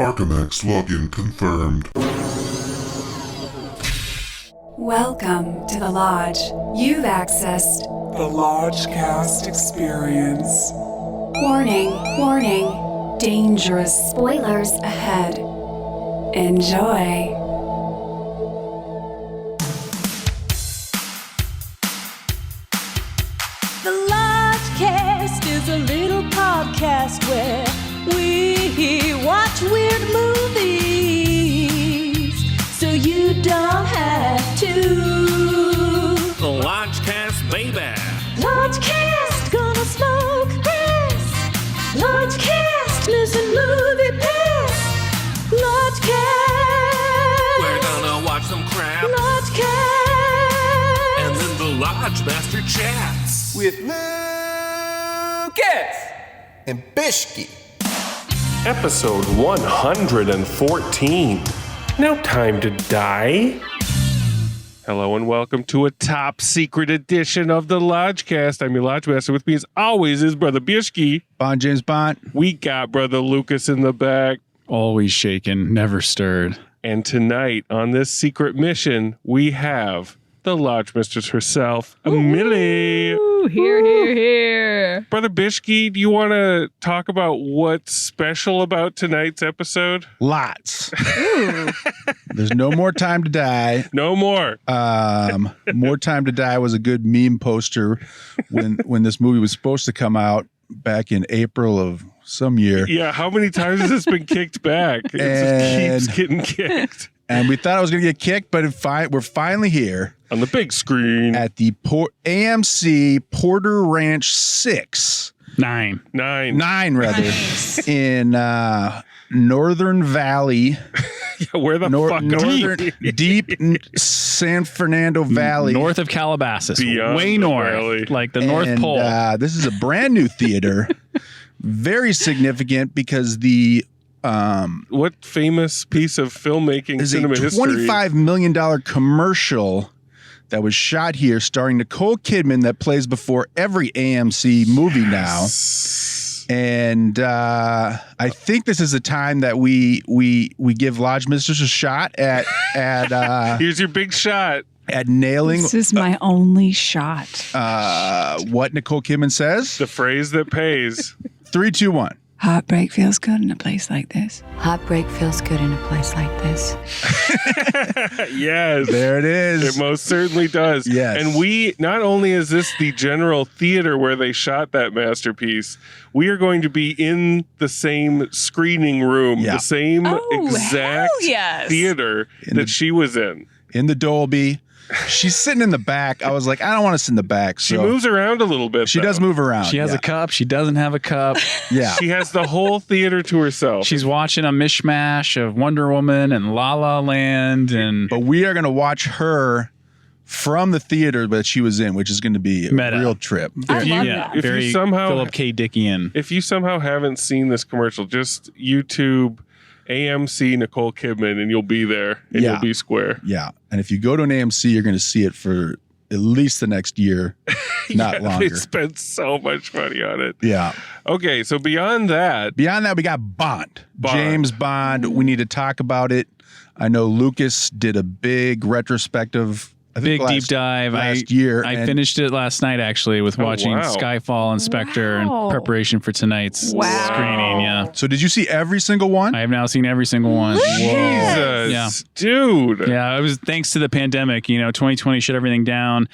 Archimex login confirmed. Welcome to the Lodge. You've accessed the Lodgecast experience. Warning, warning. Dangerous spoilers ahead. Enjoy. The Lodgecast is a little podcast where we watch weird movies, so you don't have to. The Lodgecast, baby. Lodgecast, gonna smoke this. Lodgecast, listen movie pass. Lodgecast. We're gonna watch some crap. Lodgecast. And then the Lodge Master chats. With Lucas and Bishki. Episode 114. No time to die. Hello and welcome to a top secret edition of the Lodgecast. I'm your Lodge Master. With me as always is Brother Bishki. Bond James Bond. We got Brother Lucas in the back. Always shaken, never stirred. And tonight on this secret mission, we have the Lodge Mistress herself, Millie. Ooh, here. Brother Bishki, do you want to talk about what's special about tonight's episode? Lots. There's no more time to die. No more. More Time to Die was a good meme poster when this movie was supposed to come out back in April of some year. Yeah, how many times has this been kicked back? It just keeps getting kicked. And we thought I was going to get kicked, but we're finally here. On the big screen. At the AMC Porter Ranch 6. Nine, rather. In Northern Valley. Yeah, where the fuck northern, deep San Fernando Valley. North of Calabasas. Beyond way north. Valley. Like the North Pole. This is a brand new theater. Very significant because the what famous piece of filmmaking is cinema a history? $25 million commercial that was shot here starring Nicole Kidman that plays before every AMC movie now. And I think this is a time that we give Lodge Mistress a shot at Here's your big shot. At nailing This is my only shot. what Nicole Kidman says. The phrase that pays. 3, 2, 1. Heartbreak feels good in a place like this. Heartbreak feels good in a place like this. Yes. There it is. It most certainly does. Yes. And we, not only is this the general theater where they shot that masterpiece, we are going to be in the same screening room, the same exact theater that she was in. In the Dolby. She's sitting in the back. I was like, I don't want to sit in the back. So she moves around a little bit. She does move around. She has a cup. She doesn't have a cup. Yeah. She has the whole theater to herself. She's watching a mishmash of Wonder Woman and La La Land. But we are going to watch her from the theater that she was in, which is going to be a real trip. If very you somehow Philip K. Dickian. If you somehow haven't seen this commercial, just YouTube AMC Nicole Kidman and you'll be there and you'll be square. Yeah. And if you go to an AMC, you're going to see it for at least the next year, not longer. They spent so much money on it. Yeah. Okay, so beyond that, we got Bond. James Bond. We need to talk about it. I know Lucas did a big retrospective. Big deep dive. Last year. I finished it last night, actually, with watching Skyfall and Spectre in preparation for tonight's screening. Yeah. So did you see every single one? I have now seen every single one. Jesus, dude. Yeah, it was thanks to the pandemic. 2020 shut everything down.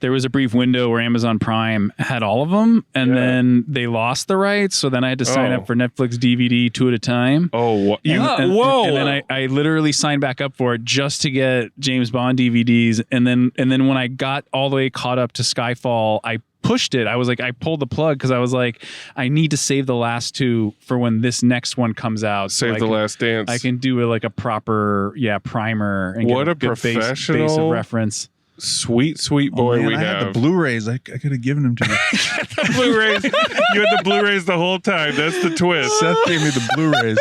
There was a brief window where Amazon Prime had all of them, and then they lost the rights. So then I had to sign up for Netflix DVD 2 at a time. Oh, whoa! And then I literally signed back up for it just to get James Bond DVDs. And then when I got all the way caught up to Skyfall, I pushed it. I was like, I pulled the plug because I was like, I need to save the last two for when this next one comes out. Save the Last Dance. I can do a proper primer and what get a professional base of reference. Sweet boy we I have. had the Blu-rays. I could have given them to you. The Blu-rays. You had the Blu-rays the whole time. That's the twist. Seth gave me the Blu-rays.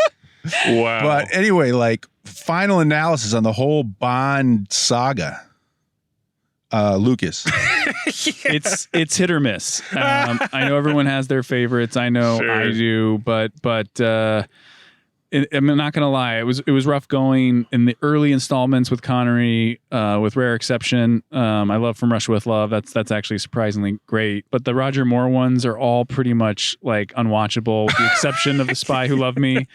Wow. But anyway, final analysis on the whole Bond saga. Lucas. It's hit or miss. I know everyone has their favorites. I know I do, but I'm not gonna lie, it was rough going in the early installments with Connery, with rare exception. I love From Russia with Love. That's actually surprisingly great. But the Roger Moore ones are all pretty much like unwatchable, with the exception of The Spy Who Loved Me.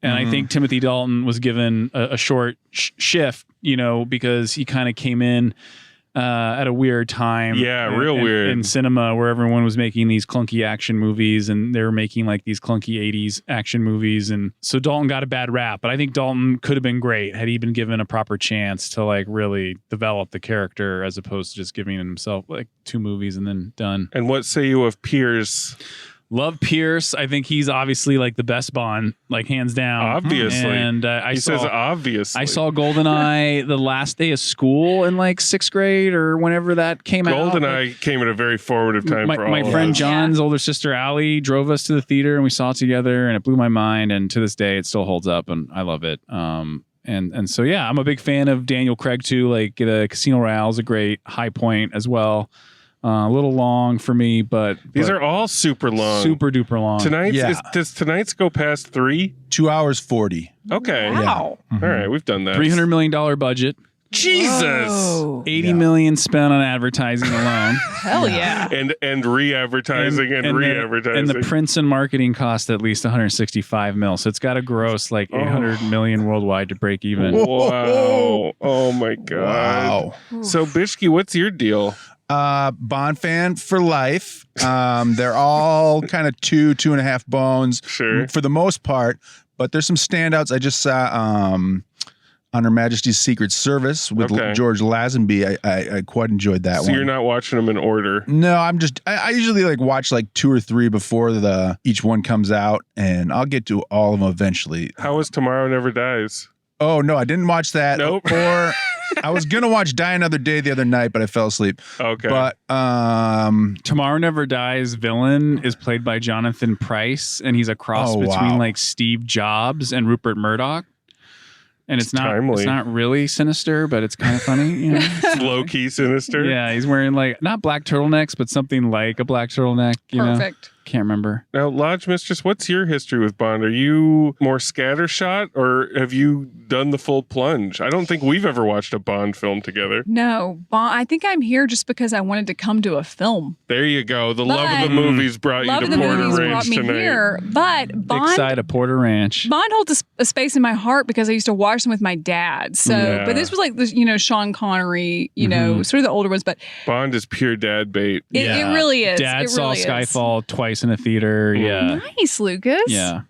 And I think Timothy Dalton was given a short shift, because he kind of came in at a weird time. Yeah, real weird. In cinema, where everyone was making these clunky action movies and they were making like these clunky 80s action movies. And so Dalton got a bad rap, but I think Dalton could have been great had he been given a proper chance to like really develop the character as opposed to just giving himself like 2 movies and then done. And what say you of Pierce? Love Pierce. I think he's obviously like the best Bond, like hands down. Obviously. And he says obviously. I saw GoldenEye the last day of school in like 6th grade or whenever that came out. GoldenEye came at a very formative time for all my of friend us. John's older sister Allie drove us to the theater and we saw it together and it blew my mind. And to this day, it still holds up and I love it. And so, yeah, I'm a big fan of Daniel Craig too. Like the Casino Royale is a great high point as well. A little long for me, but these are all super long, super duper long. Does tonight's go past 3? 2 hours 40. Okay. Wow. Yeah. All right, we've done that. $300 million budget. Jesus. Whoa. $80 million spent on advertising alone. Hell yeah. And re-advertising and re-advertising. And the prints and marketing cost at least $165 million. So it's got to gross like $800 million worldwide to break even. Wow. Oh my God. Wow. So Bishki, what's your deal? Bond fan for life. They're all kind of 2.5 bones for the most part, but there's some standouts. I just saw on Her Majesty's Secret Service with George Lazenby. I quite enjoyed that one. So you're not watching them in order? No, I usually like watch like 2 or 3 before each one comes out, and I'll get to all of them eventually. How was Tomorrow Never Dies? Oh no, I didn't watch that. Nope. Or I was gonna watch Die Another Day the other night, but I fell asleep. Okay. But Tomorrow Never Dies villain is played by Jonathan Pryce, and he's a cross between like Steve Jobs and Rupert Murdoch. And it's not really sinister, but it's kind of funny. It's low key sinister. Yeah, he's wearing like not black turtlenecks, but something like a black turtleneck. Perfect. Can't remember. Now, Lodge Mistress, what's your history with Bond? Are you more scattershot or have you done the full plunge? I don't think we've ever watched a Bond film together. No, I think I'm here just because I wanted to come to a film. There you go. The love of the movies brought you to Porter Ranch tonight. Here, but Bond, big side of Porter Ranch. Bond holds a space in my heart because I used to watch them with my dad. So, but this was like this, Sean Connery, sort of the older ones. But Bond is pure dad bait. It really is. Dad saw really Skyfall twice in a theater. Yeah. Nice, Lucas. Yeah.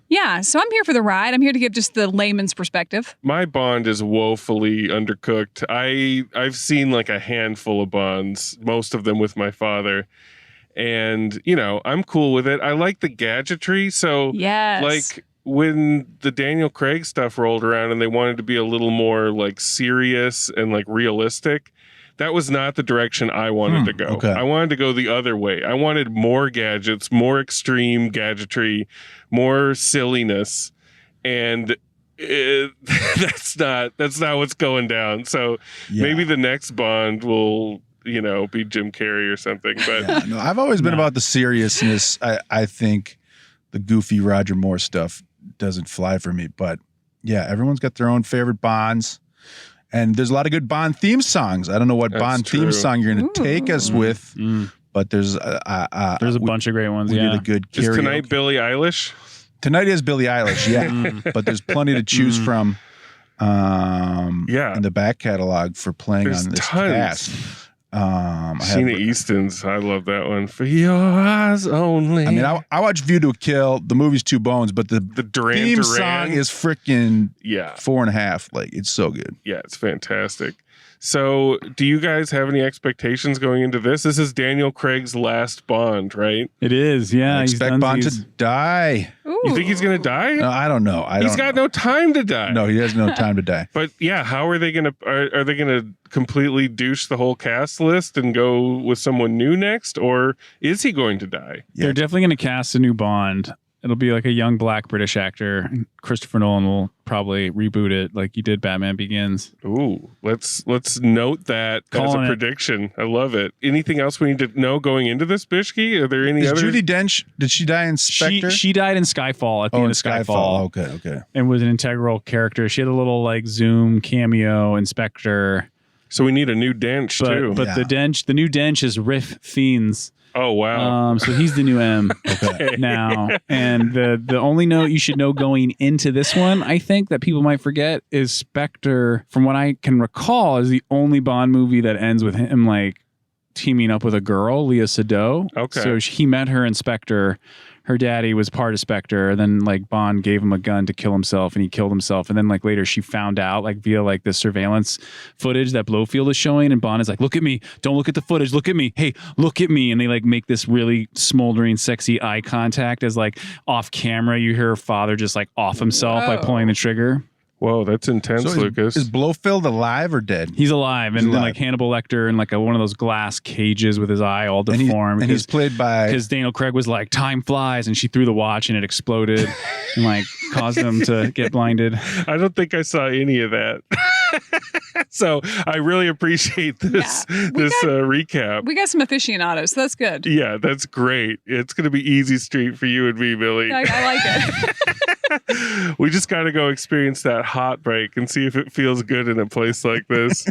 So I'm here for the ride. I'm here to give just the layman's perspective. My Bond is woefully undercooked. I've seen like a handful of Bonds, most of them with my father. And, I'm cool with it. I like the gadgetry. So like when the Daniel Craig stuff rolled around and they wanted to be a little more like serious and like realistic, that was not the direction I wanted to go. Okay. I wanted to go the other way. I wanted more gadgets, more extreme gadgetry, more silliness, and that's not what's going down. So maybe the next Bond will, be Jim Carrey or something. But I've always been about the seriousness. I think the goofy Roger Moore stuff doesn't fly for me. But yeah, everyone's got their own favorite Bonds. And there's a lot of good Bond theme songs. I don't know what Bond theme song you're going to take us with, but there's a bunch of great ones. We did a good karaoke. Is tonight Billie Eilish? Tonight is Billie Eilish, yeah. But there's plenty to choose from in the back catalog for playing on this cast. Sheena Easton's, I love that one. For your eyes only. I mean, I watch View to a Kill. The movie's 2 bones, but the Duran theme Duran song is freaking 4.5. Like, it's so good. Yeah, it's fantastic. So, do you guys have any expectations going into this? This is Daniel Craig's last Bond, right? It is, yeah. I expect Bond to die. You think he's going to die? No, I don't know. He's got no time to die. No, he has no time to die. But yeah, how are they going to? Are they going to completely douche the whole cast list and go with someone new next, or is he going to die? They're definitely going to cast a new Bond. It'll be like a young black British actor. Christopher Nolan will probably reboot it like he did Batman Begins. Ooh, let's note that as a prediction. I love it. Anything else we need to know going into this, Bishki? Are there any other? Judi Dench, did she die in Spectre? She died in Skyfall at the end of Skyfall. Okay. And was an integral character. She had a little like Zoom cameo in Spectre. So we need a new Dench too. But the new Dench is Riff Fiennes. Oh wow! So he's the new M now. And the only note you should know going into this one, I think that people might forget, is Spectre. From what I can recall, is the only Bond movie that ends with him like teaming up with a girl, Lea Seydoux. Okay. So he met her in Spectre. Her daddy was part of Spectre. Then like Bond gave him a gun to kill himself, and he killed himself. And then like later she found out like via like the surveillance footage that Blofeld is showing, and Bond is like, "Look at me! Don't look at the footage! Look at me! Hey, look at me!" And they like make this really smoldering, sexy eye contact as like off camera you hear her father just like off himself by pulling the trigger. Whoa, that's intense, Lucas. Is Blofeld alive or dead? He's alive, and then like Hannibal Lecter in like one of those glass cages with his eye all deformed. And he's played by, because Daniel Craig was like, "Time flies," and she threw the watch and it exploded and like caused him to get blinded. I don't think I saw any of that. So I really appreciate this recap. We got some aficionados, so that's good. Yeah, that's great. It's going to be easy street for you and me, Billy. I like it. We just got to go experience that hot break and see if it feels good in a place like this.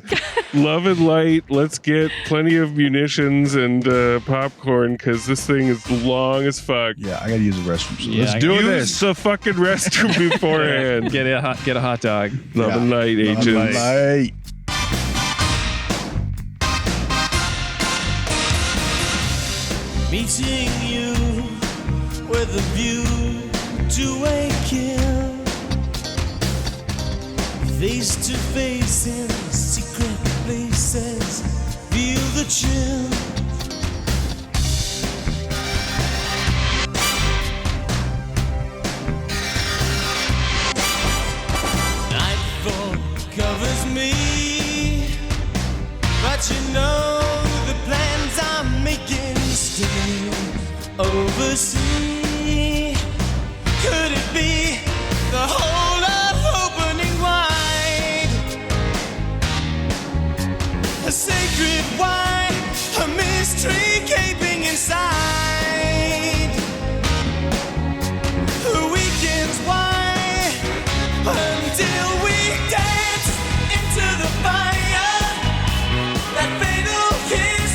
Love and light. Let's get plenty of munitions and popcorn, because this thing is long as fuck. Yeah, I got to use the restroom. So let's do this. Use the fucking restroom beforehand. Get a hot dog. Love and light, agents. Love and light. Meeting you with a view to a kill, face to face in secret places, feel the chill. Nightfall covers me, but you know the plans I'm making stay overseas. Could it be the whole of opening wide? A sacred wine, a mystery gaping inside. The weekend's wine until we dance into the fire. That fatal kiss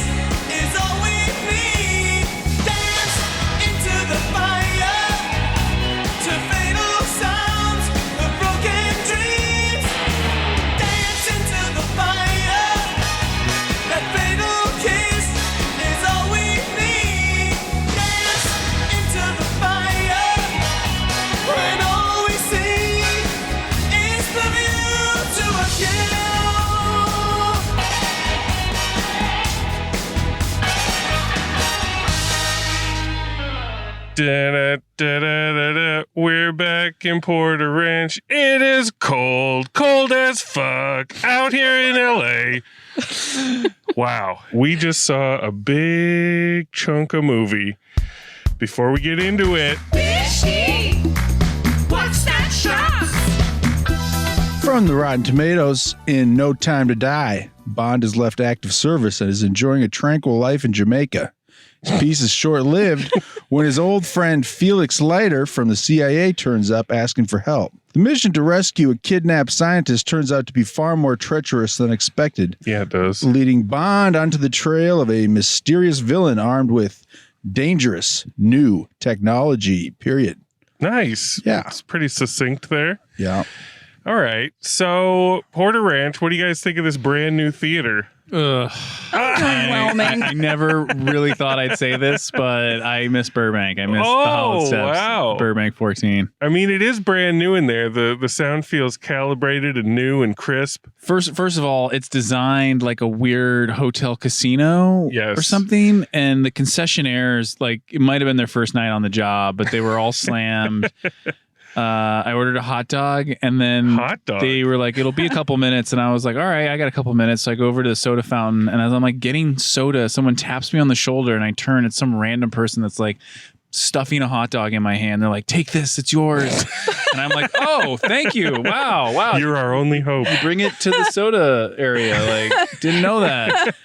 is all we need. Dance into the fire to fatal sounds of broken dreams. Dance into the fire. That fatal kiss is all we need. Dance into the fire when all we see is the view to a kill. Da-da-da-da-da-da. We're back in Porter Ranch. It is cold as fuck out here in LA. Wow. We just saw a big chunk of movie. Before we get into it, Fishy! What's that shot? From the Rotten Tomatoes, in No Time to Die, Bond has left active service and is enjoying a tranquil life in Jamaica. His piece is short-lived when his old friend Felix Leiter from the CIA turns up asking for help. The mission to rescue a kidnapped scientist turns out to be far more treacherous than expected. Yeah, it does. Leading Bond onto the trail of a mysterious villain armed with dangerous new technology, period. Nice. Yeah. It's pretty succinct there. Yeah. All right. So, Porter Ranch, what do you guys think of this brand new theater? Overwhelming. I never really thought I'd say this, but I miss Burbank. I miss the Hollywood Steps. Wow. Burbank 14. I mean, it is brand new in there. The sound feels calibrated and new and crisp. First of all, it's designed like a weird hotel casino Yes. or something. And the concessionaires, like, it might have been their first night on the job, but they were all slammed. I ordered a hot dog, and then they were like, "It'll be a couple minutes," and I was like, "All right, I got a couple minutes." So I go over to the soda fountain, and as I'm like getting soda, someone taps me on the shoulder, and I turn. It's some random person that's like stuffing a hot dog in my hand. They're like, take this, it's yours. And I'm like, oh, thank you. Wow. You're our only hope. You bring it to the soda area. Like, didn't know that.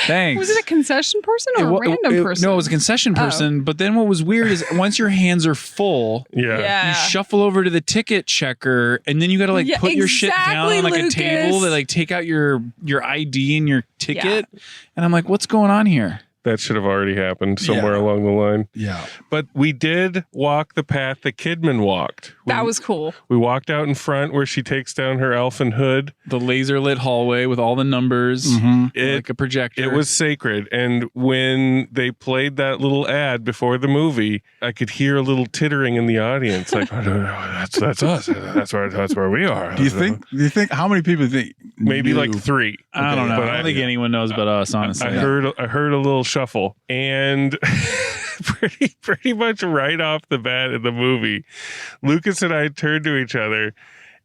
Thanks. Was it a concession person or a random person? No, it was a concession person. But then what was weird is once your hands are full, you shuffle over to the ticket checker, and then you got to put your shit down on a table. They take out your ID and your ticket. And I'm like, what's going on here? That should have already happened somewhere along the line. Yeah. But we did walk the path that Kidman walked. That was cool. We walked out in front where she takes down her elfin hood. The laser lit hallway with all the numbers, like a projector. It was sacred. And when they played that little ad before the movie, I could hear a little tittering in the audience. Like, that's us. That's where we are. Do you think how many people think? Maybe like 3. I don't know. But I don't think anyone knows about us, honestly. I heard a little shuffle, and pretty much right off the bat in the movie, Lucas and I turned to each other,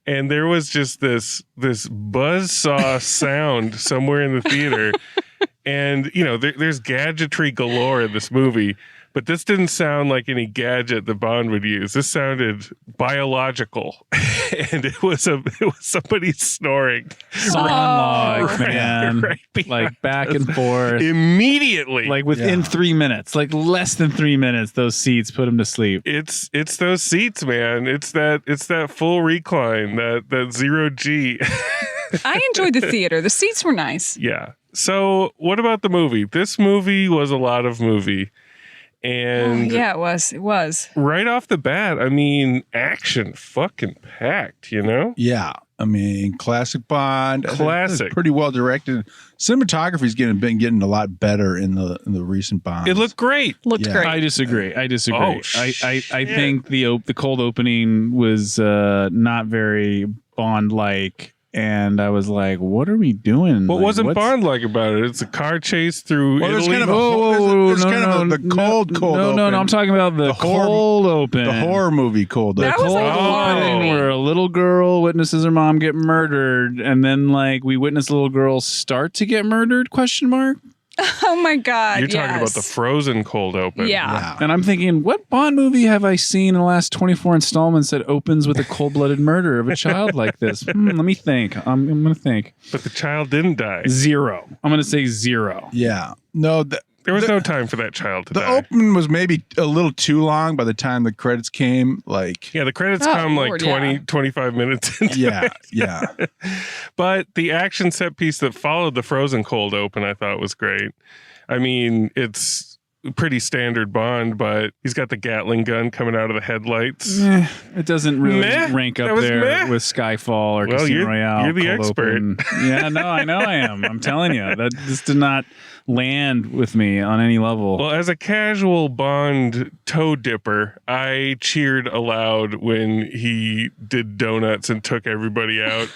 and there was just this buzzsaw sound somewhere in the theater. And there's gadgetry galore in this movie, but this didn't sound like any gadget that Bond would use. This sounded biological, and it was somebody snoring. Sawn log, man. Right like back and forth. Immediately. Like within 3 minutes, like less than 3 minutes, those seats put him to sleep. It's those seats, man. It's that full recline, that 0G. I enjoyed the theater. The seats were nice. Yeah. So what about the movie? This movie was a lot of movie. And it was. Right off the bat, I mean, action fucking packed, Yeah. I mean, classic Bond. Classic. Pretty well directed. Cinematography's been getting a lot better in the recent Bonds. It looked great. Great. I disagree. Oh, I think the cold opening was not very Bond-like. And I was like, what are we doing? What wasn't Bond-like about it? It's a car chase through Italy. There's kind of the cold open. No, I'm talking about the cold open. The horror movie cold open. That was like open where a little girl witnesses her mom get murdered. And then we witness a little girl start to get murdered, ? Oh my God. You're talking about the Frozen cold open. Yeah. And I'm thinking, what Bond movie have I seen in the last 24 installments that opens with a cold-blooded murder of a child like this? Let me think. I'm going to think. But the child didn't die. 0. I'm going to say 0. Yeah. No, there was no time for that child to die. The open was maybe a little too long by the time the credits came. The credits come 25 minutes into it. Yeah. But the action set piece that followed the Frozen cold open, I thought was great. I mean, it's pretty standard Bond, but he's got the Gatling gun coming out of the headlights. It doesn't really rank up there with Skyfall or Casino Royale. You're the expert. Yeah, no, I know I am. I'm telling you. This did not land with me on any level. Well, as a casual Bond toe dipper, I cheered aloud when he did donuts and took everybody out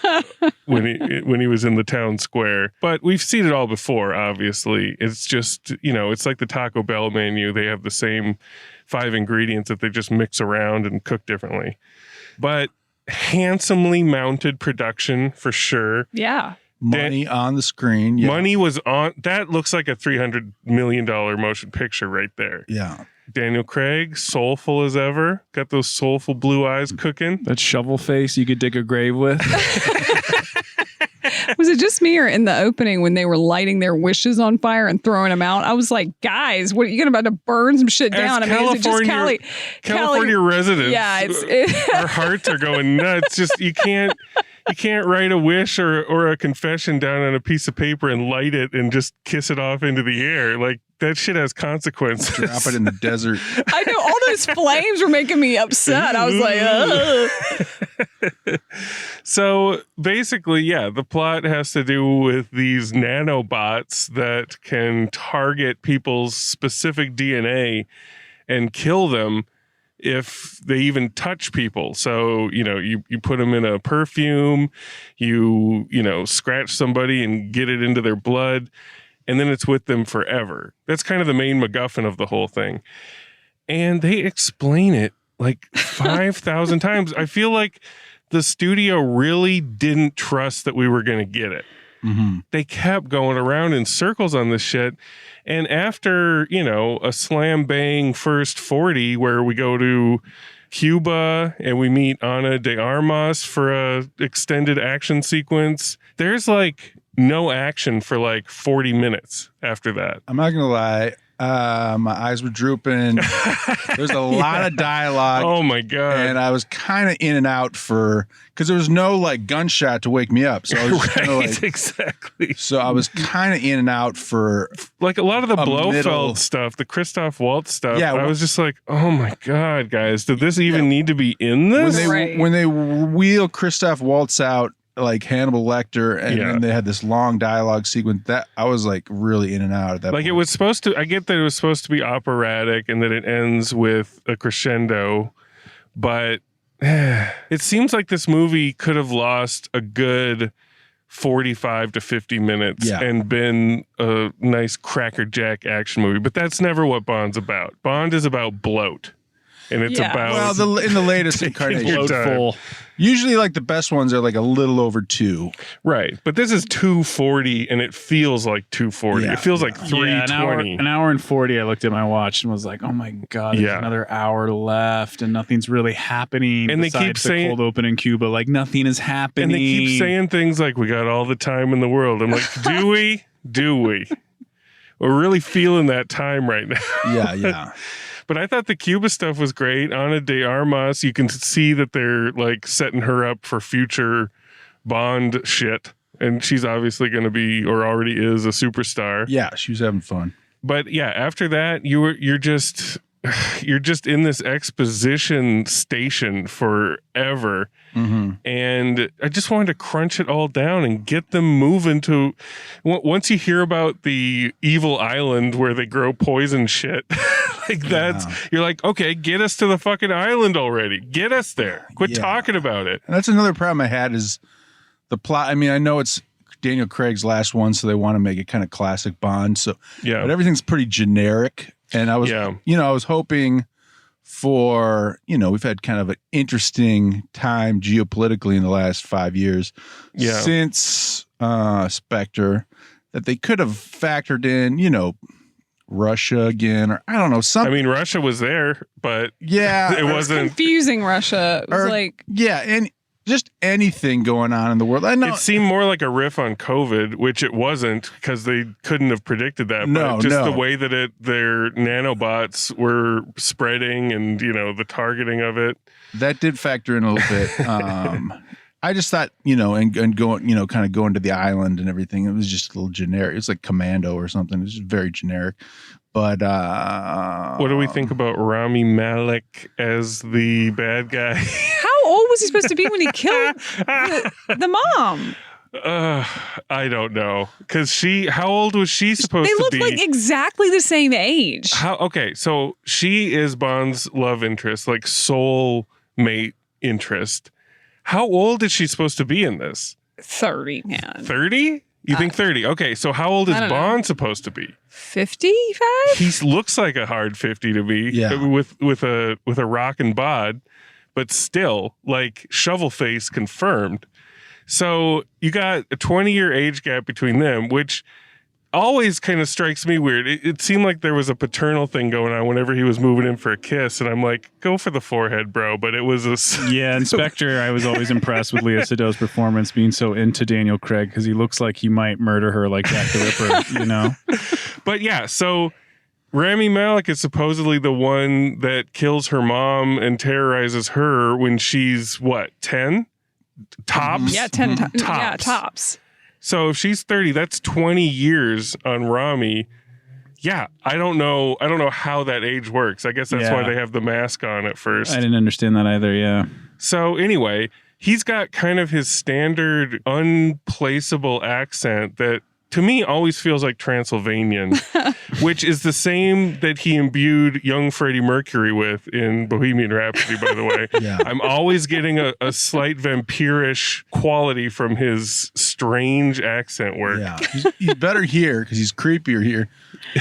when he was in the town square. But we've seen it all before, obviously. It's just, it's like the Taco Bell menu. They have the same 5 ingredients that they just mix around and cook differently. But handsomely mounted production for sure. Yeah. Money on the screen. Yeah. Money was on. That looks like a $300 million motion picture right there. Yeah. Daniel Craig, soulful as ever. Got those soulful blue eyes cooking. That shovel face you could dig a grave with. Was it just me or in the opening when they were lighting their wishes on fire and throwing them out? I was like, guys, what are you about to burn some shit down? I mean, is it just California residents? Yeah, our hearts are going nuts. Just you can't write a wish or a confession down on a piece of paper and light it and just kiss it off into the air. Like that shit has consequences. Drop it in the desert. I know all those flames were making me upset. I was like, ugh. So basically, the plot has to do with these nanobots that can target people's specific DNA and kill them if they even touch people. So, you put them in a perfume, you scratch somebody and get it into their blood, and then it's with them forever. That's kind of the main MacGuffin of the whole thing. And they explain it like 5,000 times. I feel like the studio really didn't trust that we were going to get it. They kept going around in circles on this shit. And after, a slam bang first 40 where we go to Cuba and we meet Ana de Armas for a extended action sequence, there's like no action for like 40 minutes after that. I'm not going to lie. My eyes were drooping. There's a lot of dialogue. Oh my God. And I was kind of in and out because there was no like gunshot to wake me up. So I was kind of like, exactly. So I was kind of in and out for like a lot of the Blofeld stuff, the Christoph Waltz stuff. Yeah, I was just like, oh my God, guys, did this even need to be in this? When they wheel Christoph Waltz out, like Hannibal Lecter, and then they had this long dialogue sequence that I was like really in and out of that. Like point. It was supposed to, I get that it was supposed to be operatic and that it ends with a crescendo, but it seems like this movie could have lost a good 45 to 50 minutes and been a nice crackerjack action movie. But that's never what Bond's about. Bond is about bloat. And it's about in the latest incarnation, usually like the best ones are like a little over 2. Right, but this is 2:40, and it feels like 2:40. It feels like 3:20. An hour and 40. I looked at my watch and was like, "Oh my God, there's another hour left, and nothing's really happening." And they keep saying cold open in Cuba, like nothing is happening. And they keep saying things like, "We got all the time in the world." I'm like, "Do we? Do we? We're really feeling that time right now." Yeah. But I thought the Cuba stuff was great. Ana de Armas, you can see that they're like setting her up for future Bond shit. And she's obviously going to be, or already is, a superstar. Yeah, she was having fun. But yeah, after that, you're just in this exposition station forever. And I just wanted to crunch it all down and get them moving to, once you hear about the evil island where they grow poison shit, like you're like, okay, get us to the fucking island already. Get us there. Quit talking about it. And that's another problem I had is the plot. I mean, I know it's Daniel Craig's last one, so they want to make it kind of classic Bond. So, but everything's pretty generic. And I was, I was hoping for, we've had kind of an interesting time geopolitically in the last 5 years since Spectre, that they could have factored in, Russia again, or I don't know, something. I mean, Russia was there, but it wasn't confusing. Russia it was and just anything going on in the world. I know it seemed more like a riff on COVID, which it wasn't because they couldn't have predicted that. But the way that their nanobots were spreading and the targeting of it, that did factor in a little bit. I just thought, and going, kind of going to the island and everything, it was just a little generic. It's like Commando or something. It's just very generic. But what do we think about Rami Malek as the bad guy? How old was he supposed to be when he killed the mom? I don't know. Because how old was she supposed to be? They look like exactly the same age. Okay, so she is Bond's love interest, like soul mate interest. How old is she supposed to be in this? 30, man. 30? You think 30? Okay, so how old is Bond supposed to be? 55? He looks like a hard 50 to me. Yeah. With a rockin' bod, but still, like, shovel face confirmed. So you got a 20-year age gap between them, which always kind of strikes me weird. It seemed like there was a paternal thing going on whenever he was moving in for a kiss, and I'm like, go for the forehead, bro. But it was in Spectre, I was always impressed with Lea Seydoux' performance, being so into Daniel Craig, because he looks like he might murder her like Jack the Ripper, But yeah, so Rami Malek is supposedly the one that kills her mom and terrorizes her when she's 10? Tops? Yeah, 10 tops. Yeah, tops. So if she's 30, that's 20 years on Rami. Yeah, I don't know how that age works. I guess that's why they have the mask on at first. I didn't understand that either, yeah. So anyway, he's got kind of his standard unplaceable accent that to me always feels like Transylvanian, which is the same that he imbued young Freddie Mercury with in Bohemian Rhapsody, by the way. I'm always getting a slight vampirish quality from his strange accent work. Yeah, he's better here because he's creepier here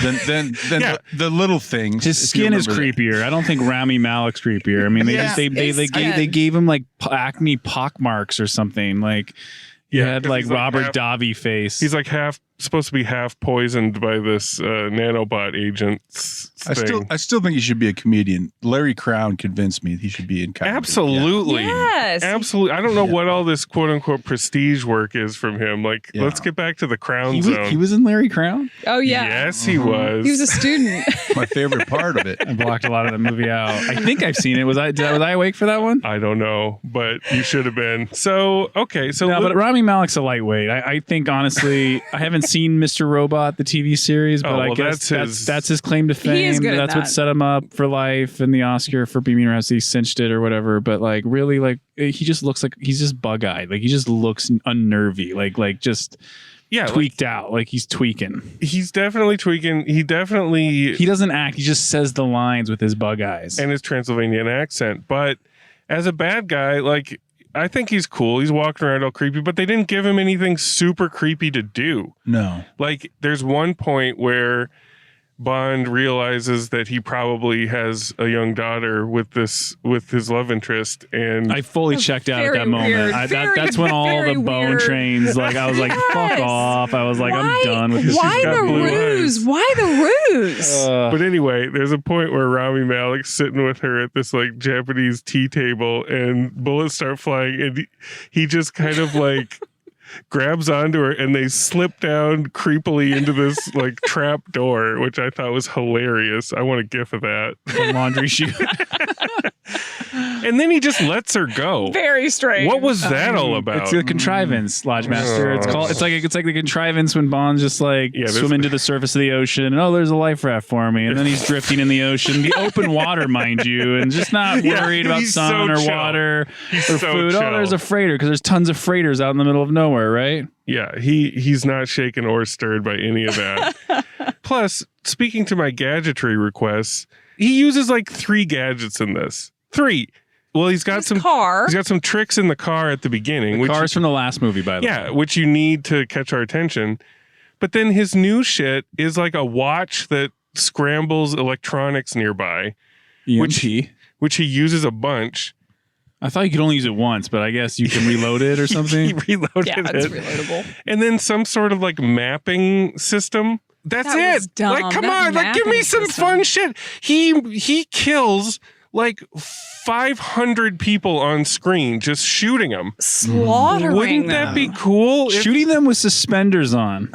than the little things. His skin is creepier. I don't think Rami Malek's creepier. I mean, they gave him like acne pock marks or something. Like, He had like Robert Davi face. He's like supposed to be half poisoned by this nanobot agent thing. I still think he should be a comedian. Larry Crown convinced me he should be in comedy. Absolutely. Yes. Absolutely. I don't know what all this quote unquote prestige work is from him. Like, let's get back to the Crown Zone. He was in Larry Crown? Oh, yeah. Yes, he was. He was a student. My favorite part of it. I blocked a lot of the movie out. I think I've seen it. Was I awake for that one? I don't know, but you should have been. So, okay. So, no, but Rami Malek's a lightweight. I think, honestly, I haven't seen Mr. Robot, the TV series, but I guess that's his claim to fame. He is good That's at what that. set him up for life and the Oscar for Bohemian Rhapsody cinched it or whatever. But like, really, like, he just looks like he's just bug-eyed. Like, he just looks unnervy. Like just tweaked out. Like, he's tweaking. He's definitely tweaking. He doesn't act. He just says the lines with his bug eyes and his Transylvanian accent. But as a bad guy, like, I think he's cool. He's walking around all creepy, but they didn't give him anything super creepy to do. No. Like, there's one point where Bond realizes that he probably has a young daughter with his love interest, and I fully checked out at that moment. That's when all the bone trains. Like, I was like, "Fuck off!" I was like, "I'm done with this." Why the ruse? Why the ruse? But anyway, there's a point where Rami Malek's sitting with her at this like Japanese tea table, and bullets start flying, and he just kind of like grabs onto her, and they slip down creepily into this like trap door, which I thought was hilarious. I want a gif of that. The laundry chute. And then he just lets her go. Very strange. What was that all about? It's a contrivance, Lodge Master. It's like the contrivance when Bond's just like swim into the surface of the ocean, and there's a life raft for me, and then he's drifting in the ocean, the open water, mind you, and just not worried about sun or water or food. Chill. There's a freighter because there's tons of freighters out in the middle of nowhere, right? Yeah, he's not shaken or stirred by any of that. Plus, speaking to my gadgetry requests, he uses like 3 gadgets in this. 3. Well, he's got some tricks in the car at the beginning. The car's from the last movie, by the way. Yeah, which you need to catch our attention. But then his new shit is like a watch that scrambles electronics nearby, which he uses a bunch. I thought you could only use it once, but I guess you can reload it or something. He reloaded Yeah, it's reloadable. And then some sort of like mapping system. That's That was it. dumb. Like, come That on, like, give me mapping some system. fun shit. He kills like 500 people on screen just shooting them. Slaughtering Wouldn't that them. be cool? Shooting them with suspenders on.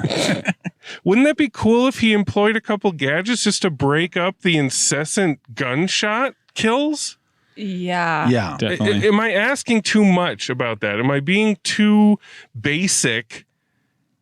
Wouldn't that be cool if he employed a couple gadgets just to break up the incessant gunshot kills? Yeah. Yeah. Definitely. Am I asking too much about that? Am I being too basic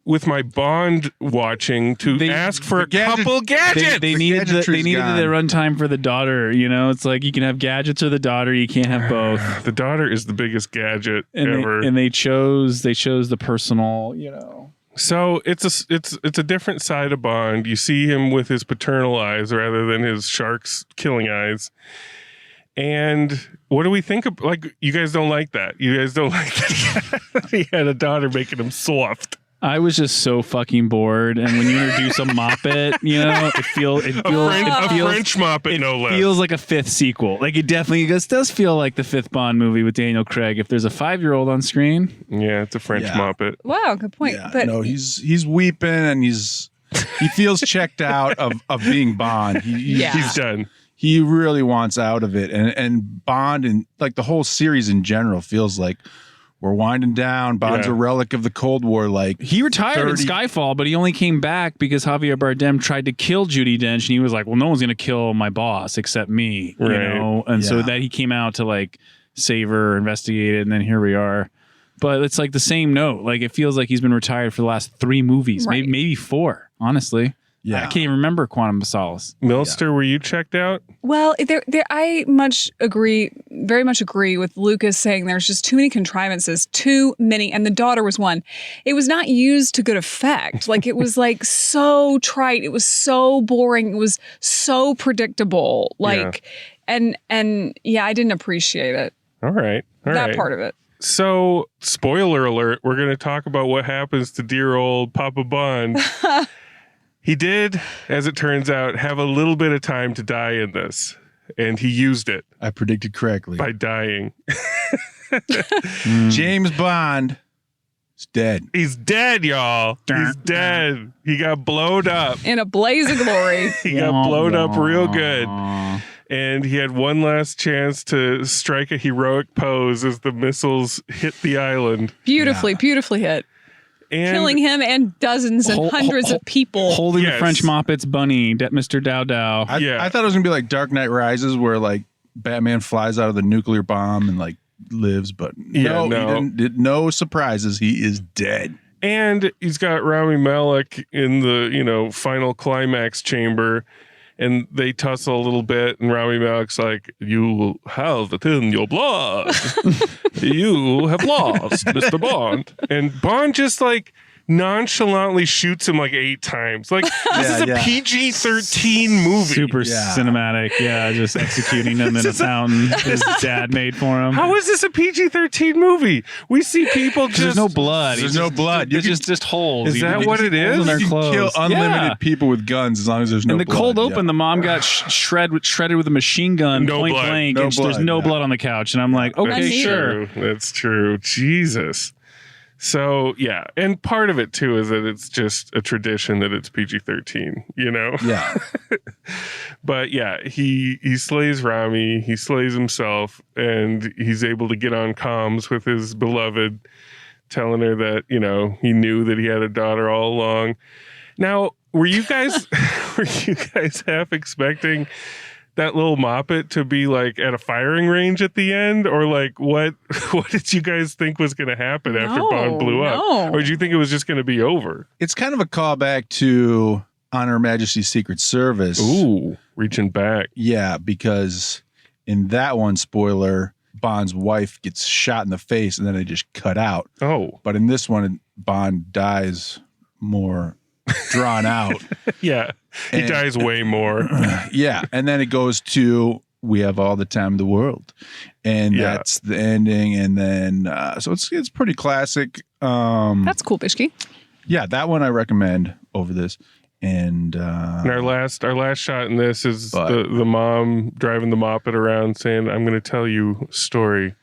with my Bond watching to ask for a couple gadgets? They needed the runtime for the daughter. You know, it's like you can have gadgets or the daughter. You can't have both. The daughter is the biggest gadget ever. They chose the personal. You know. So it's a different side of Bond. You see him with his paternal eyes rather than his shark's killing eyes. And what do we think of? Like, you guys don't like that. You guys don't like that he had a daughter making him soft. I was just so fucking bored, and when you introduce a Moppet, you know, it feels a French Moppet, no less. It feels like a 5th sequel. Like, it definitely does feel like the 5th Bond movie with Daniel Craig. If there's a 5-year-old on screen, yeah, it's a French Moppet. Wow, good point. Yeah, but no, he's weeping and he feels checked out of being Bond. He's done. He really wants out of it, and Bond and like the whole series in general feels like we're winding down. Bond's a relic of the Cold War. Like, he retired in Skyfall, but he only came back because Javier Bardem tried to kill Judi Dench, and he was like, "Well, no one's gonna kill my boss except me," you know. And so that he came out to like save her, investigate it, and then here we are. But it's like the same note. Like, it feels like he's been retired for the last 3 movies, maybe 4. Honestly. Yeah, I can't even remember Quantum of Solace. Milster, were you checked out? Well, I very much agree with Lucas saying there's just too many contrivances, too many, and the daughter was one. It was not used to good effect. Like, it was like so trite. It was so boring. It was so predictable. Like, and I didn't appreciate it. All right. That part of it. So, spoiler alert, we're going to talk about what happens to dear old Papa Bond. He did, as it turns out, have a little bit of time to die in this, and he used it. I predicted correctly. By dying. James Bond He's dead. He's dead, y'all. He's dead. He got blowed up. In a blaze of glory. He got blowed up real good. And he had one last chance to strike a heroic pose as the missiles hit the island. Beautifully hit. And killing him and dozens and hundreds of people. Holding the French Moppet's bunny, Mr. Dow Dow. I thought it was going to be like Dark Knight Rises where like Batman flies out of the nuclear bomb and like lives, but no. He didn't, no surprises. He is dead. And he's got Rami Malek in the, final climax chamber. And they tussle a little bit, and Rami Malek's like, "You have it in your blood. You have lost, Mr. Bond." And Bond just like nonchalantly shoots him like 8 times. Like this is a PG-13 movie. Super cinematic. Yeah, just executing him in a fountain his dad made for him. How is this a PG-13 movie? We see people just there's no blood. There's no blood. You just holes. Is that what it is? You can kill unlimited people with guns as long as there's no blood. In the cold open, the mom got shredded with a machine gun, point blank, and there's no blood on the couch. And I'm like, okay, sure. That's true. Jesus. So, yeah. And part of it, too, is that it's just a tradition that it's PG-13, Yeah. But, yeah, he slays Rami. He slays himself. And he's able to get on comms with his beloved, telling her that, he knew that he had a daughter all along. Now, were you guys half expecting that little moppet to be like at a firing range at the end, or like what did you guys think was going to happen after Bond blew up, or did you think it was just going to be over? It's kind of a callback to On Her Majesty's Secret Service. Ooh, reaching back. Yeah, because in that one, spoiler, Bond's wife gets shot in the face and then they just cut out. Oh, but in this one, Bond dies more drawn out. Yeah, he dies way more. Yeah, and then it goes to "We Have All the Time in the World," and that's the ending. And then so it's pretty classic. That's cool, Bishki. Yeah, that one I recommend over this. And our last shot in this is the mom driving the moppet around saying, "I'm going to tell you a story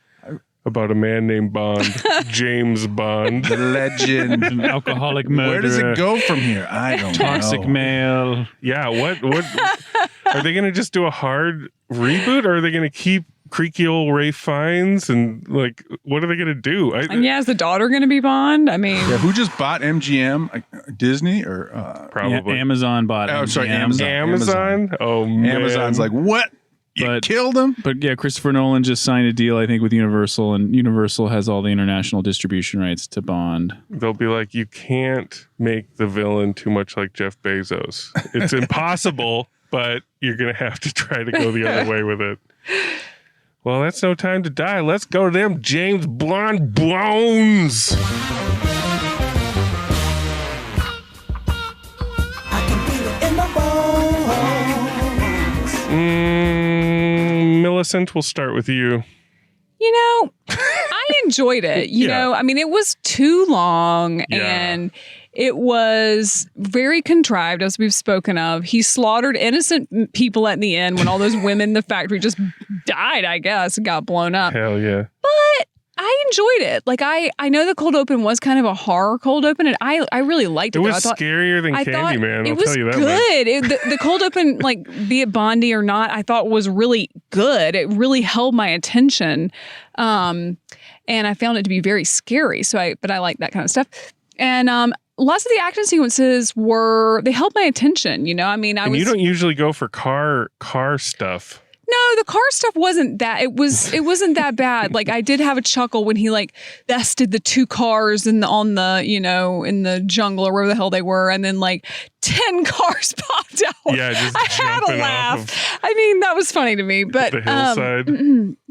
about a man named Bond, James Bond, the legend, an alcoholic murderer. Where does it go from here? I don't know. Toxic male." Yeah, what are they going to just do a hard reboot, or are they going to keep creaky old Ray Fiennes, and like what are they going to do? And is the daughter going to be Bond? I mean, who just bought MGM? Disney or probably Amazon bought. Oh, MGM. sorry, Amazon. Oh man, Amazon's like, what? You killed him? But yeah, Christopher Nolan just signed a deal, I think, with Universal, and Universal has all the international distribution rights to Bond. They'll be like, you can't make the villain too much like Jeff Bezos. It's impossible, but you're going to have to try to go the other way with it. Well, that's no time to die. Let's go to them James Bond bones. I can feel it in my bones. Millicent, we'll start with you. I enjoyed it. You know, I mean, it was too long and it was very contrived, as we've spoken of. He slaughtered innocent people at the end when all those women in the factory just died, I guess, and got blown up. Hell yeah. But I enjoyed it. Like, I know the cold open was kind of a horror cold open, and I really liked it. It was scarier than Candyman, I'll tell you that much. The cold open, like, be it Bondy or not, I thought was really good. It really held my attention. And I found it to be very scary. But I like that kind of stuff. And lots of the action sequences they held my attention, you don't usually go for car stuff. No, the car stuff wasn't that. It wasn't that bad. Like, I did have a chuckle when he like bested the 2 cars in the jungle or wherever the hell they were, and then like 10 cars popped out. Yeah, just I had a laugh. I mean, that was funny to me. But the hillside.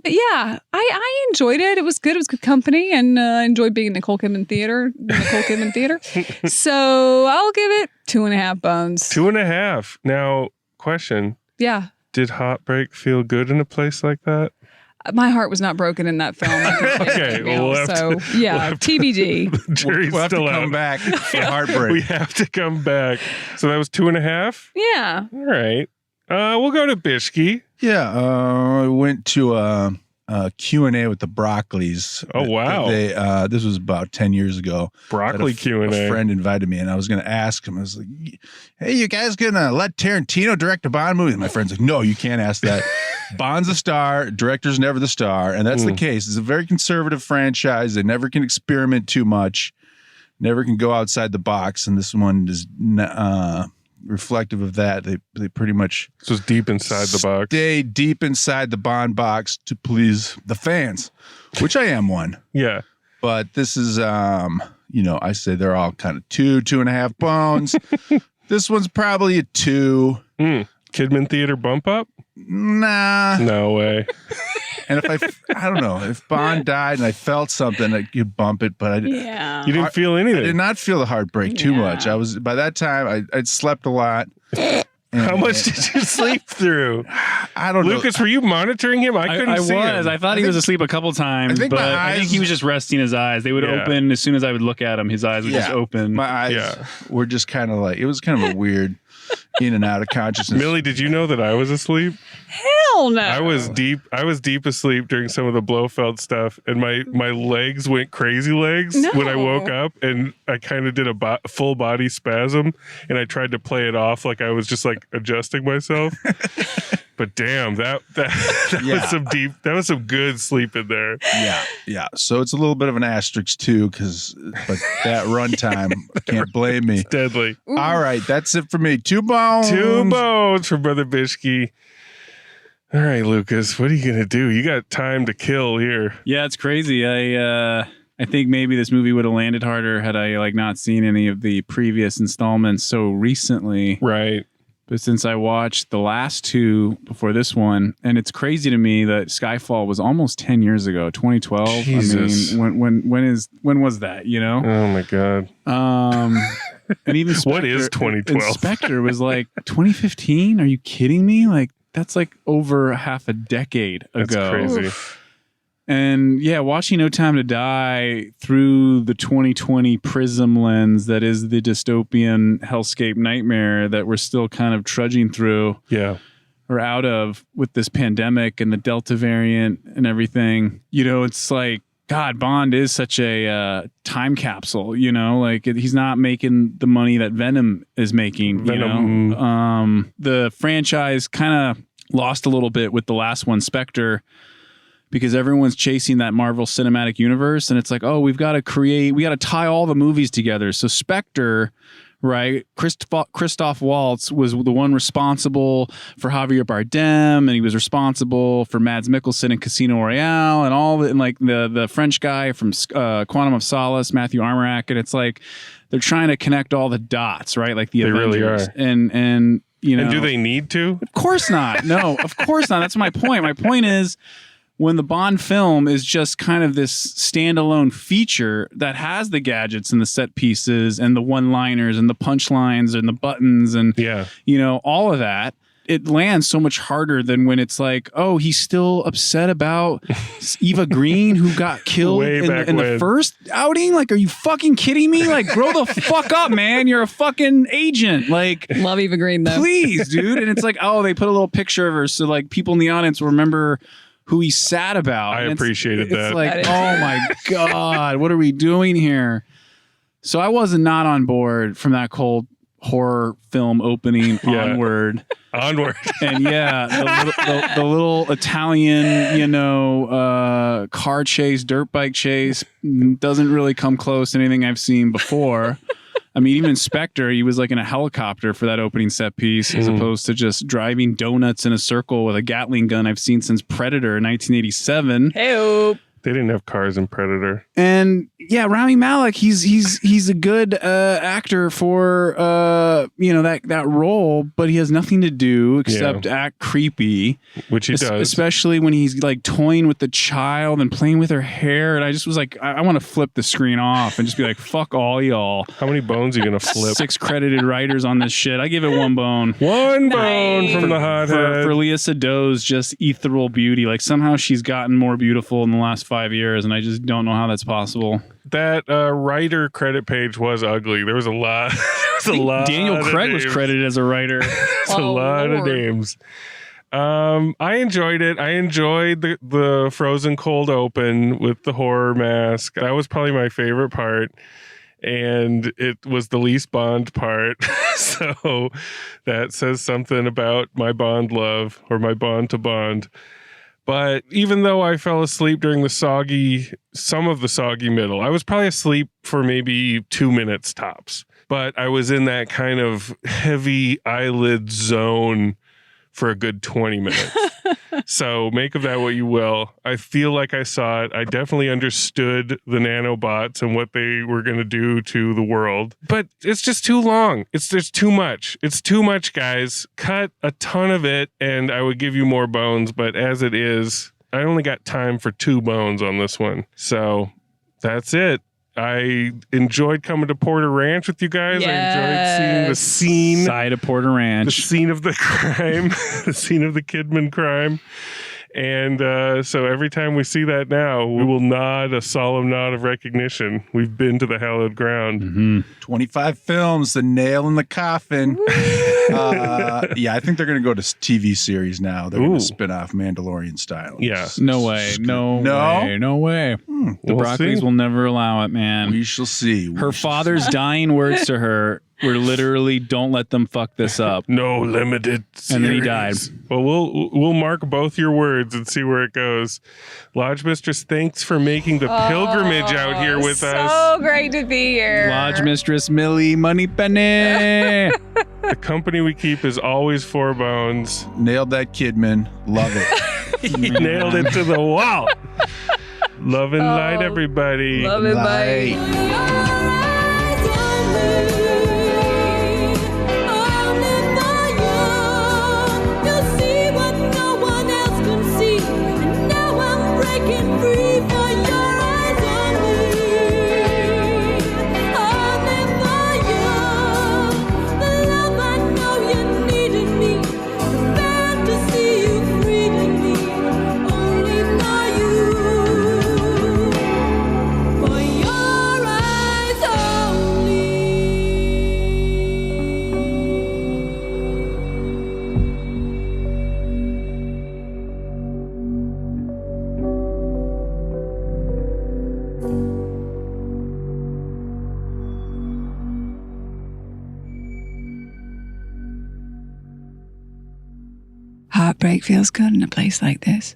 But yeah, I enjoyed it. It was good. It was good company, and I enjoyed being in Nicole Kidman theater. So I'll give it 2.5 bones. 2.5. Now, question. Yeah. Did Heartbreak feel good in a place like that? My heart was not broken in that film. Okay, TBD. The jury's we'll have still to come out. back for Heartbreak. We have to come back. So that was 2.5? Yeah. All right. We'll go to Bishki. Yeah, I went to Q&A with the Broccolis. Oh, wow. This was about 10 years ago. Broccoli Q&A. A friend invited me, and I was going to ask him. I was like, hey, you guys going to let Tarantino direct a Bond movie? And my friend's like, no, you can't ask that. Bond's a star. Director's never the star. And that's the case. It's a very conservative franchise. They never can experiment too much. Never can go outside the box. And this one is reflective of that. They pretty much so it's deep inside the box. Stay deep inside the Bond box to please the fans, which I am one. Yeah. But this is I say they're all kind of 2.5 bones. This one's probably a 2. Kidman Theater bump up? Nah. No way. And if I don't know, if Bond died and I felt something, I could bump it, but you didn't feel anything. I did not feel the heartbreak too much. By that time I'd slept a lot. How much did you sleep through? I don't know. Lucas, were you monitoring him? I couldn't see him. I thought he was asleep a couple times, but I think he was just resting his eyes. They would open as soon as I would look at him. His eyes would just open. My eyes were just kind of like, it was kind of a weird in and out of consciousness. Millie, did you know that I was asleep? Hell no. I was deep asleep during some of the Blofeld stuff, and my legs went crazy legs when I woke up, and I kind of did a full body spasm, and I tried to play it off like I was just like adjusting myself. But damn, that was some good sleep in there. Yeah. So it's a little bit of an asterisk too, but that runtime, can't blame me. It's deadly. Ooh. All right, that's it for me. 2 bones. 2 bones for Brother Bishke. All right, Lucas, what are you gonna do? You got time to kill here. Yeah, it's crazy. I think maybe this movie would have landed harder had I not seen any of the previous installments so recently. Right. But since I watched the last 2 before this one, and it's crazy to me that Skyfall was almost 10 years ago, 2012. Jesus. I mean, when was that? You know? Oh my God. And even Spectre, what is 2012? Spectre was like 2015. Are you kidding me? Like that's like over half a decade ago. That's crazy. Oof. And yeah, watching No Time to Die through the 2020 prism lens that is the dystopian hellscape nightmare that we're still kind of trudging through. Yeah. Or out of with this pandemic and the Delta variant and everything. It's like, God, Bond is such a time capsule, like he's not making the money that Venom is making. Venom. The franchise kind of lost a little bit with the last one, Spectre, because everyone's chasing that Marvel Cinematic Universe. And it's like, oh, we got to tie all the movies together. So Spectre, right? Christoph Waltz was the one responsible for Javier Bardem, and he was responsible for Mads Mikkelsen in Casino Royale and all the, and like the French guy from Quantum of Solace, Matthew Armorak. And it's like, they're trying to connect all the dots, right? Like the Avengers. Really are. And and do they need to? Of course not. No, of course not. That's my point. My point is, when the Bond film is just kind of this standalone feature that has the gadgets and the set pieces and the one-liners and the punchlines and the buttons and all of that, it lands so much harder than when it's like, oh, he's still upset about Eva Green who got killed in the first outing. Like, are you fucking kidding me? Like, grow the fuck up, man. You're a fucking agent. Like, love Eva Green though. Please, dude. And it's like, oh, they put a little picture of her so like people in the audience will remember who he's sad about. I appreciated that. It's like, oh my God, what are we doing here? So I wasn't not on board from that cold horror film opening onward. Onward. And the little Italian, car chase, dirt bike chase doesn't really come close to anything I've seen before. I mean, even Spectre, he was like in a helicopter for that opening set piece as opposed to just driving donuts in a circle with a Gatling gun I've seen since Predator in 1987. Hey-o. They didn't have cars in Predator. And yeah, Rami Malek, he's a good actor for that role, but he has nothing to do except act creepy, which he does, especially when he's like toying with the child and playing with her hair. And I just was like, I want to flip the screen off and just be like, fuck all y'all. How many bones are you gonna flip? 6 credited writers on this shit. I give it 1 bone. One bone from the hothead for Lea Seydoux' just ethereal beauty. Like somehow she's gotten more beautiful in the last 5 years, and I just don't know how that's possible. That writer credit page was ugly. There was a lot. Daniel Craig was credited as a writer. There's a lot of names. I enjoyed it. I enjoyed the frozen cold open with the horror mask. That was probably my favorite part. And it was the least Bond part. So that says something about my Bond love or my Bond to Bond. But even though I fell asleep during some of the soggy middle, I was probably asleep for maybe 2 minutes tops. But I was in that kind of heavy eyelid zone for a good 20 minutes. So make of that what you will. I feel like I saw it. I definitely understood the nanobots and what they were going to do to the world. But it's just too long. There's too much. It's too much, guys. Cut a ton of it and I would give you more bones. But as it is, I only got time for 2 bones on this one. So that's it. I enjoyed coming to Porter Ranch with you guys. Yes. I enjoyed seeing the scene. Side of Porter Ranch. The scene of the crime. The scene of the Kidman crime. And so every time we see that now, we will nod a solemn nod of recognition. We've been to the hallowed ground. Mm-hmm. 25 films, the nail in the coffin. Yeah, I think they're going to go to TV series now. They're going to spin off Mandalorian style. Yeah. No way. No way. The Broccoli's will never allow it, man. We shall see. Her father's dying words to her were literally, "Don't let them fuck this up." No limited series. And then he died. Well, we'll mark both your words and see where it goes. Lodge Mistress, thanks for making the pilgrimage out here with us. So great to be here. Lodge Mistress Millie Moneypenny. The company we keep is always 4 bones. Nailed that, Kidman. Love it. He nailed it to the wall. Love and light, everybody. Love and light. Heartbreak feels good in a place like this.